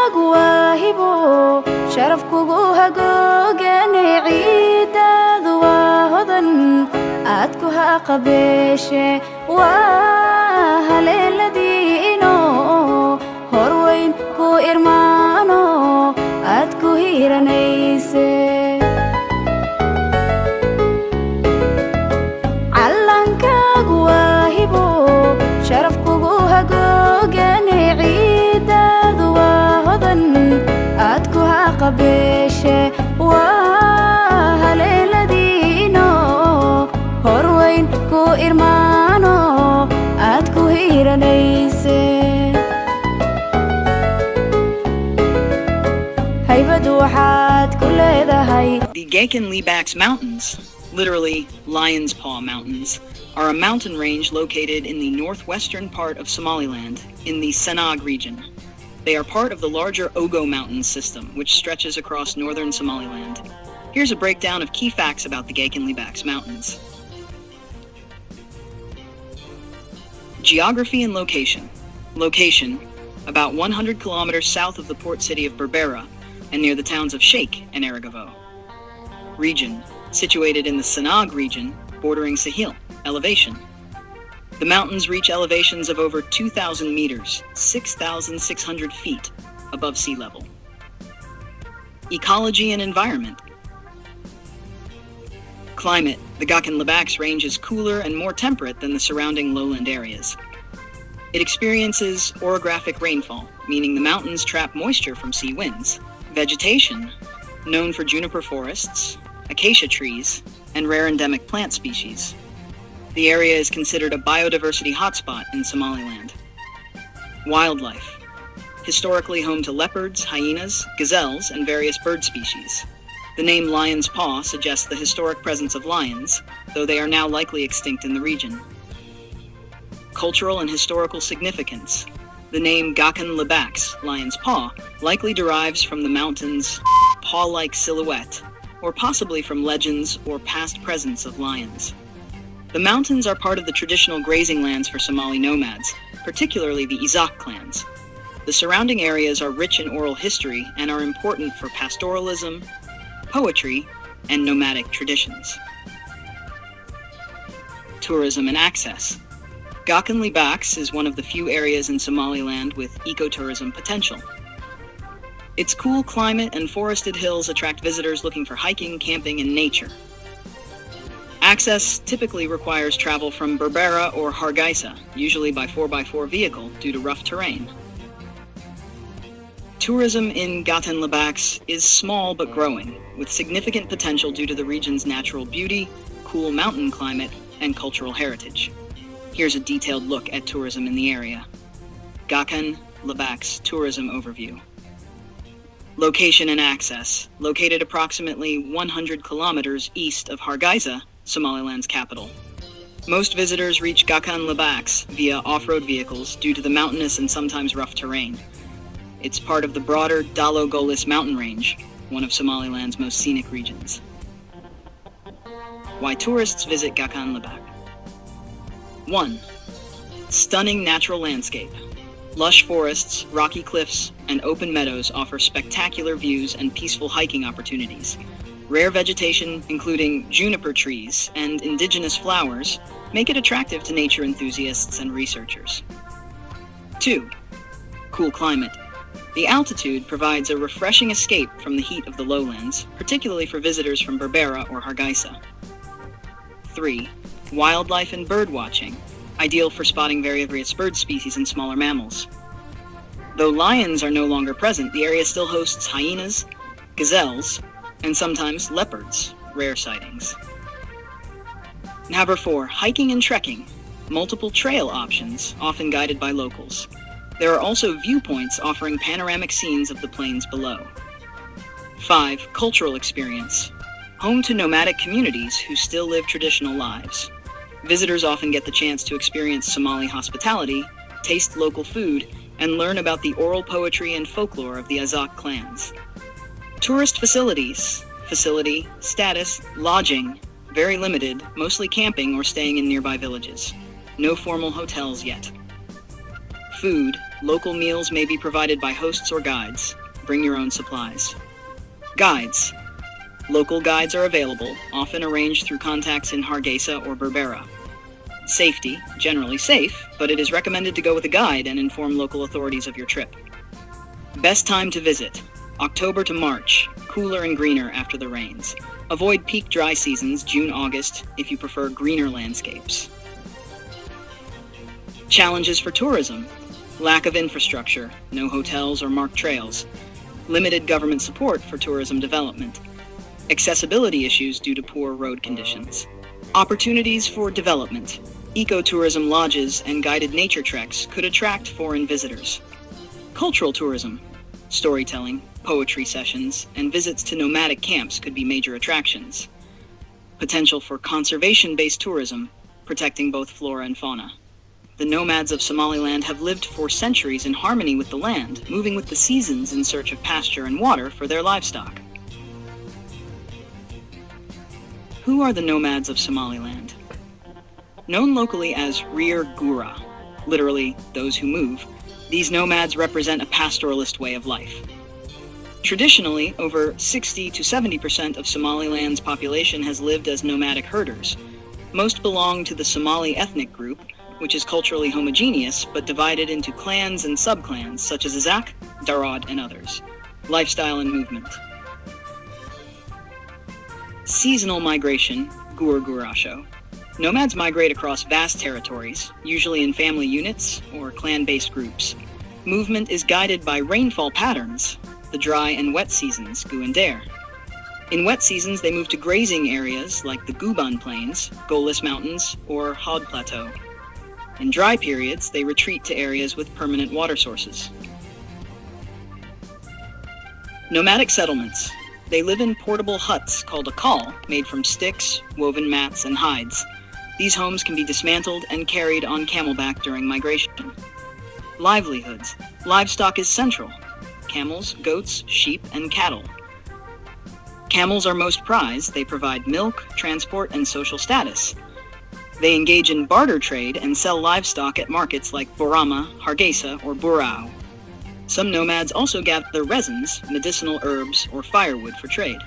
calankaagu waa hibo sharaf kugu hagoogane ciidaadu waa hodan aad ku haqabeeshe waa haleeladiino horweyn ku irmaano aad ku hiranayse calankaagu waa hibo sharaf kugu hagoogane ciidaadu waa hodan aad ku haqabeeshe waa haleeladiino horweyn ku irmaano aad ku hiranayse haybadu waxaad ku leedahay. The Libah Mountains, literally Lion's Paw Mountains, are a mountain range located in the northwestern part of Somaliland, in the Sanaag region. They are part of the larger Ogo Mountains system, which stretches across northern Somaliland. Here's a breakdown of key facts about the Libah Mountains. Geography and location. Location, about 100 kilometers south of the port city of Berbera, and near the towns of Sheikh and Aragavo. Region, situated in the Sanaag region, bordering Sahel. Elevation. The mountains reach elevations of over 2,000 meters, 6,600 feet, above sea level. Ecology and environment. Climate. The Libah range is cooler and more temperate than the surrounding lowland areas. It experiences orographic rainfall, meaning the mountains trap moisture from sea winds. Vegetation, known for juniper forests, acacia trees, and rare endemic plant species. The area is considered a biodiversity hotspot in Somaliland. Wildlife, historically home to leopards, hyenas, gazelles, and various bird species. The name Lion's Paw suggests the historic presence of lions, though they are now likely extinct in the region. Cultural and historical significance. The name Libah, Lion's Paw, likely derives from the mountain's paw-like silhouette, or possibly from legends or past presence of lions. The mountains are part of the traditional grazing lands for Somali nomads, particularly the Izak clans. The surrounding areas are rich in oral history and are important for pastoralism, poetry, and nomadic traditions. Tourism and access. Libah is one of the few areas in Somaliland with ecotourism potential. Its cool climate and forested hills attract visitors looking for hiking, camping, and nature. Access typically requires travel from Berbera or Hargeisa, usually by 4x4 vehicle due to rough terrain. Tourism in Libah is small but growing, with significant potential due to the region's natural beauty, cool mountain climate, and cultural heritage. Here's a detailed look at tourism in the area. Libah tourism overview. Location and access. Located approximately 100 kilometers east of Hargeisa, Somaliland's capital. Most visitors reach Libah via off-road vehicles due to the mountainous and sometimes rough terrain. It's part of the broader Dalo-Golis mountain range, one of Somaliland's most scenic regions. Why tourists visit Libah. 1. Stunning natural landscape. Lush forests, rocky cliffs, and open meadows offer spectacular views and peaceful hiking opportunities. Rare vegetation, including juniper trees and indigenous flowers, make it attractive to nature enthusiasts and researchers. 2. Cool climate. The altitude provides a refreshing escape from the heat of the lowlands, particularly for visitors from Berbera or Hargeisa. 3. Wildlife and bird watching, ideal for spotting various bird species and smaller mammals. Though lions are no longer present, the area still hosts hyenas, gazelles, and sometimes leopards, rare sightings. Number 4, hiking and trekking, multiple trail options, often guided by locals. There are also viewpoints offering panoramic scenes of the plains below. 5, cultural experience, home to nomadic communities who still live traditional lives. Visitors often get the chance to experience Somali hospitality, taste local food, and learn about the oral poetry and folklore of the Azak clans. Tourist facilities, facility, status, lodging, very limited, mostly camping or staying in nearby villages. No formal hotels yet. Food. Local meals may be provided by hosts or guides. Bring your own supplies. Guides. Local guides are available, often arranged through contacts in Hargeisa or Berbera. Safety. Generally safe, but it is recommended to go with a guide and inform local authorities of your trip. Best time to visit. October to March, cooler and greener after the rains. Avoid peak dry seasons, June-August, if you prefer greener landscapes. Challenges for tourism. Lack of infrastructure, no hotels or marked trails. Limited government support for tourism development. Accessibility issues due to poor road conditions. Opportunities for development. Ecotourism lodges and guided nature treks could attract foreign visitors. Cultural tourism. Storytelling, poetry sessions, and visits to nomadic camps could be major attractions. Potential for conservation-based tourism, protecting both flora and fauna. The nomads of Somaliland have lived for centuries in harmony with the land, moving with the seasons in search of pasture and water for their livestock. Who are the nomads of Somaliland? Known locally as Reer Gura, literally those who move, these nomads represent a pastoralist way of life. Traditionally, over 60 to 70% of Somaliland's population has lived as nomadic herders. Most belong to the Somali ethnic group, which is culturally homogeneous but divided into clans and subclans such as Azak, Darod, and others. Lifestyle and movement. Seasonal migration, Gurgurasho. Nomads migrate across vast territories, usually in family units or clan-based groups. Movement is guided by rainfall patterns, the dry and wet seasons, Gu and Dare. In wet seasons, they move to grazing areas like the Guban Plains, Golis Mountains, or Hod Plateau. In dry periods, they retreat to areas with permanent water sources. Nomadic settlements. They live in portable huts called a khal, made from sticks, woven mats, and hides. These homes can be dismantled and carried on camelback during migration. Livelihoods. Livestock is central. Camels, goats, sheep, and cattle. Camels are most prized. They provide milk, transport, and social status. They engage in barter trade and sell livestock at markets like Borama, Hargeisa, or Burao. Some nomads also gather resins, medicinal herbs, or firewood for trade.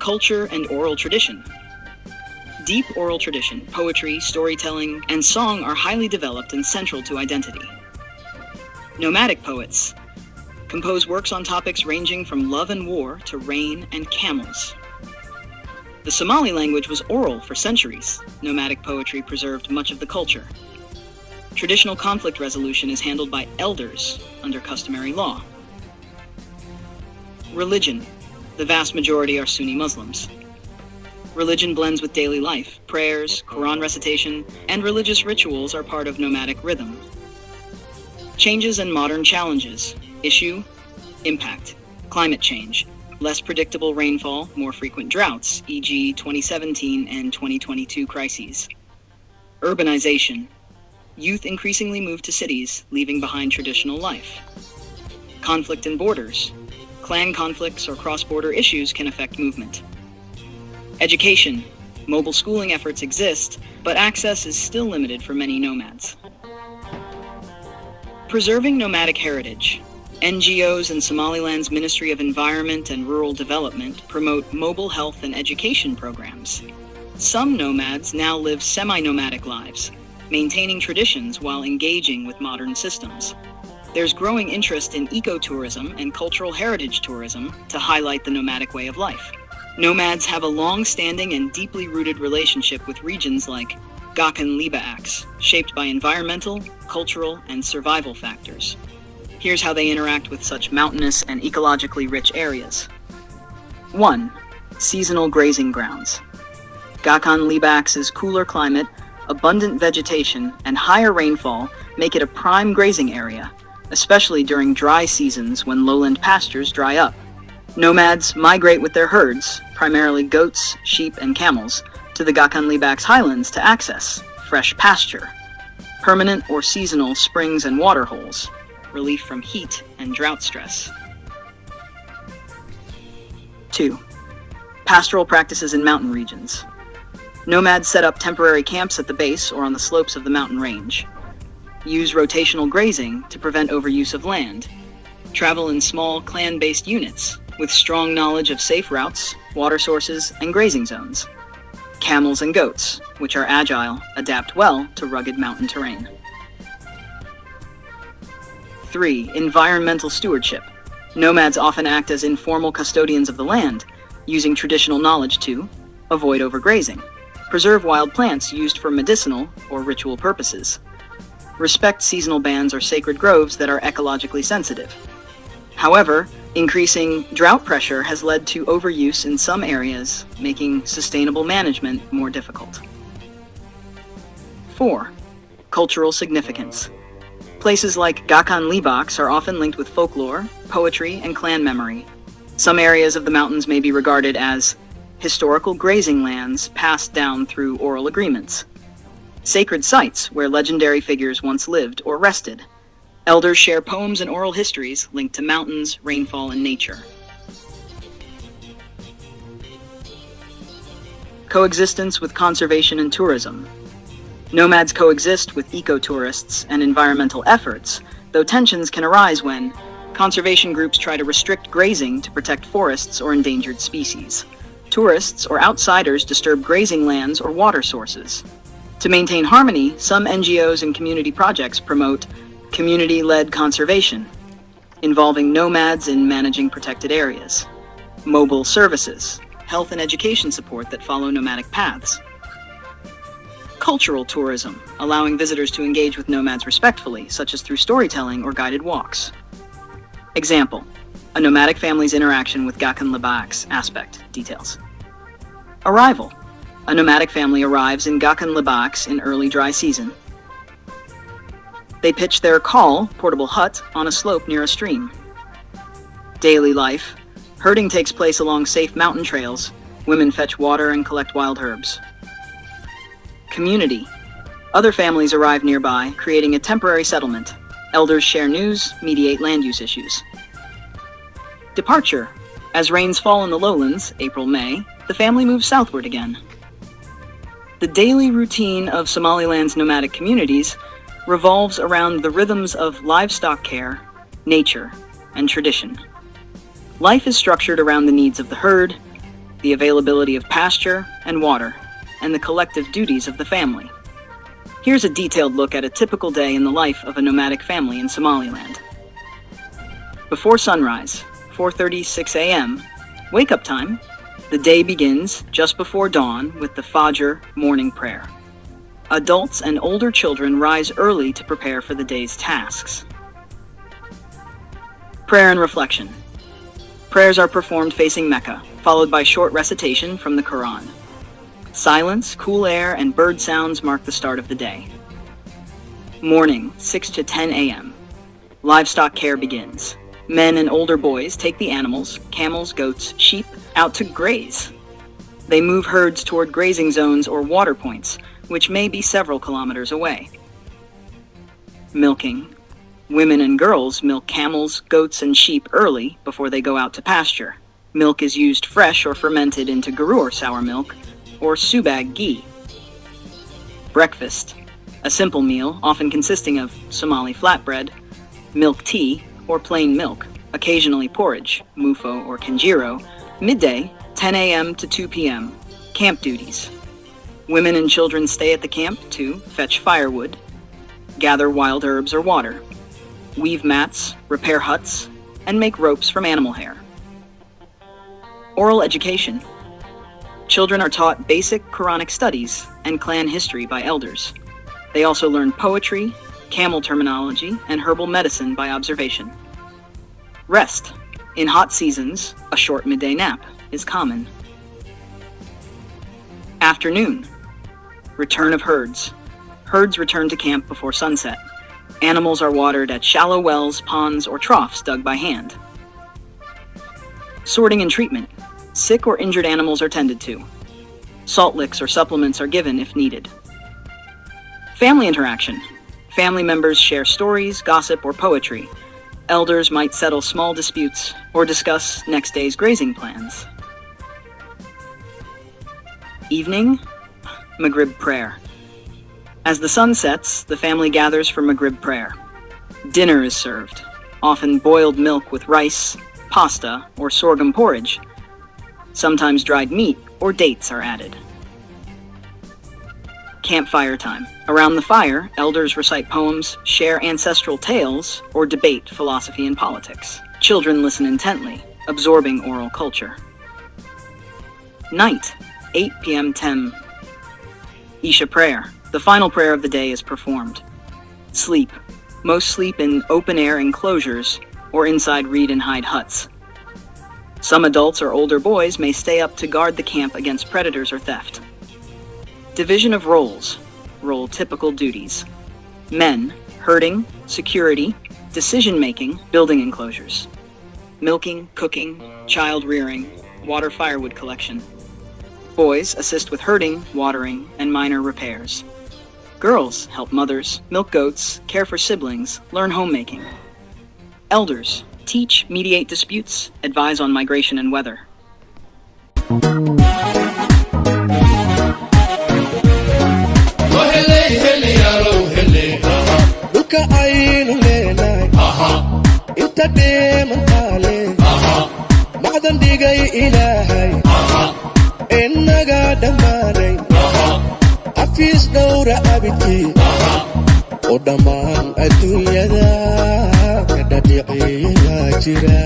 Culture and oral tradition. Deep oral tradition, poetry, storytelling, and song are highly developed and central to identity. Nomadic poets compose works on topics ranging from love and war to rain and camels. The Somali language was oral for centuries. Nomadic poetry preserved much of the culture. Traditional conflict resolution is handled by elders under customary law. Religion. The vast majority are Sunni Muslims. Religion blends with daily life. Prayers, Quran recitation, and religious rituals are part of nomadic rhythm. Changes and modern challenges. Issue, impact. Climate change. Less predictable rainfall, more frequent droughts, e.g. 2017 and 2022 crises. Urbanization. Youth increasingly move to cities, leaving behind traditional life. Conflict in borders. Clan conflicts or cross-border issues can affect movement. Education. Mobile schooling efforts exist, but access is still limited for many nomads. Preserving nomadic heritage. NGOs and Somaliland's Ministry of Environment and Rural Development promote mobile health and education programs. Some nomads now live semi-nomadic lives, maintaining traditions while engaging with modern systems. There's growing interest in ecotourism and cultural heritage tourism to highlight the nomadic way of life. Nomads have a long-standing and deeply rooted relationship with regions like Gakhan Libah, shaped by environmental, cultural, and survival factors. Here's how they interact with such mountainous and ecologically rich areas. 1. Seasonal grazing grounds. Gakhan Libah's cooler climate, abundant vegetation, and higher rainfall make it a prime grazing area, especially during dry seasons when lowland pastures dry up. Nomads migrate with their herds, primarily goats, sheep, and camels, to the Gakhan Libah's highlands to access fresh pasture, permanent or seasonal springs and water holes, relief from heat and drought stress. 2. Pastoral practices in mountain regions. Nomads set up temporary camps at the base or on the slopes of the mountain range. use rotational grazing to prevent overuse of land, travel in small clan-based units with strong knowledge of safe routes, water sources, and grazing zones. Camels and goats, which are agile, adapt well to rugged mountain terrain. 3. Environmental stewardship. Nomads often act as informal custodians of the land, using traditional knowledge to avoid overgrazing, preserve wild plants used for medicinal or ritual purposes, respect seasonal bans or sacred groves that are ecologically sensitive. However, increasing drought pressure has led to overuse in some areas, making sustainable management more difficult. 4. Cultural significance. Places like Gakan Libah are often linked with folklore, poetry, and clan memory. Some areas of the mountains may be regarded as historical grazing lands passed down through oral agreements, sacred sites where legendary figures once lived or rested. Elders share poems and oral histories linked to mountains, rainfall, and nature. Coexistence with conservation and tourism. Nomads coexist with eco-tourists and environmental efforts, though tensions can arise when conservation groups try to restrict grazing to protect forests or endangered species. Tourists or outsiders disturb grazing lands or water sources. To maintain harmony, some NGOs and community projects promote community-led conservation, involving nomads in managing protected areas. Mobile services, health and education support that follow nomadic paths. Cultural tourism, allowing visitors to engage with nomads respectfully, such as through storytelling or guided walks. Example, a nomadic family's interaction with Gakan Libah's aspect. Details. Arrival. A nomadic family arrives in Gakan Libah in early dry season. They pitch their call, portable hut, on a slope near a stream. Daily life. Herding takes place along safe mountain trails. Women fetch water and collect wild herbs. Community. Other families arrive nearby, creating a temporary settlement. Elders share news, mediate land use issues. Departure. As rains fall in the lowlands, April-May, the family moves southward again. The daily routine of Somaliland's nomadic communities revolves around the rhythms of livestock care, nature, and tradition. Life is structured around the needs of the herd, the availability of pasture and water, and the collective duties of the family. Here's a detailed look at a typical day in the life of a nomadic family in Somaliland. Before sunrise, 4:36 a.m., wake-up time. The day begins just before dawn with the Fajr morning prayer. Adults and older children rise early to prepare for the day's tasks. Prayer and reflection. Prayers are performed facing Mecca, followed by short recitation from the Quran. Silence, cool air, and bird sounds mark the start of the day. Morning, 6 to 10 a.m. Livestock care begins. Men and older boys take the animals, camels, goats, sheep, out to graze. They move herds toward grazing zones or water points, which may be several kilometers away. Milking. Women and girls milk camels, goats, and sheep early before they go out to pasture. Milk is used fresh or fermented into garur sour milk, or subag ghee. Breakfast. A simple meal, often consisting of Somali flatbread, milk tea, or plain milk, occasionally porridge, mufo or kanjiro. Midday, 10 a.m. to 2 p.m. Camp duties. Women and children stay at the camp to fetch firewood, gather wild herbs or water, weave mats, repair huts, and make ropes from animal hair. Oral education. Children are taught basic Quranic studies and clan history by elders. They also learn poetry, camel terminology, and herbal medicine by observation. Rest. In hot seasons, a short midday nap is common. Afternoon. Return of herds. Herds return to camp before sunset. Animals are watered at shallow wells, ponds, or troughs dug by hand. Sorting and treatment. Sick or injured animals are tended to. Salt licks or supplements are given if needed. Family interaction. Family members share stories, gossip, or poetry. Elders might settle small disputes or discuss next day's grazing plans. Evening, Maghrib prayer. As the sun sets, the family gathers for Maghrib prayer. Dinner is served, often boiled milk with rice, pasta, or sorghum porridge. Sometimes dried meat or dates are added. Campfire time. Around the fire, elders recite poems, share ancestral tales, or debate philosophy and politics. Children listen intently, absorbing oral culture. Night, 8 p.m. Tem. Isha prayer. The final prayer of the day is performed. Sleep. Most sleep in open-air enclosures or inside read-and-hide huts. Some adults or older boys may stay up to guard the camp against predators or theft. Division of roles. Role typical duties. Men, herding, security, decision-making, building enclosures. Milking, cooking, child rearing, water firewood collection. Boys assist with herding, watering, and minor repairs. Girls help mothers, milk goats, care for siblings, learn homemaking. Elders teach, mediate disputes, advise on migration and weather. Hafiis dhowra abidkii oo dhammaan adduunyada ka dhadhiciya jira.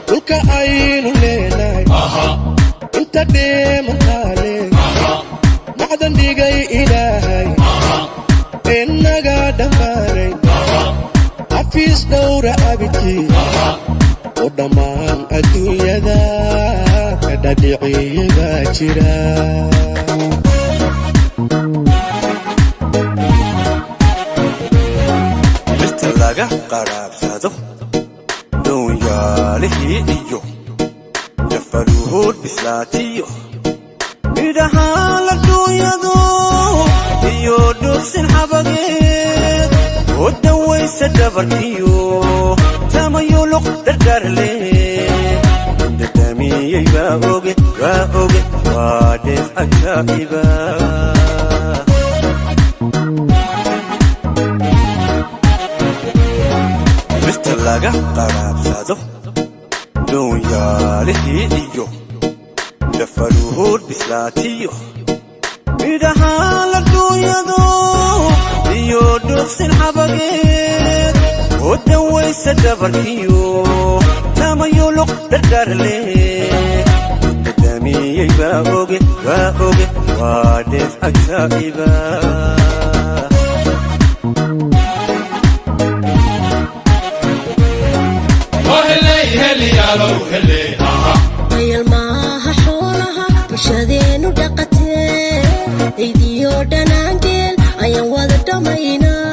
Dhulka aynu leenahay inta dheemantaale macdan dhigay ilaahay innaga dhammaanay. Hafiis dhowra abidkii oo dhammaan adduunyada ka dhadhiciya jira. Mirta laga qaraabsado dhowyaalihii iyo jafaruhud bislaatiyo midhahaan la duunyado iyo dhursin xabageed oo dawaysa dhabarkiyo tamayo luq dardarle dadamiyey baa oge waa dheef ajaa'iba. Mirta laga qaraabsado dhowyaalihii iyo jafaruhud bislaatiyo midhahaan la duunyado iyo dhursin xabageed oo dawaysa dhabarkiyo tamayo luq dardarle dadamiyey baa oge waa dheef ajaa'iba. Ayal maaha xoolaha bulshadeenu dhaqatee aydiyo dhanaangeel ayaan wada dhamaynaa.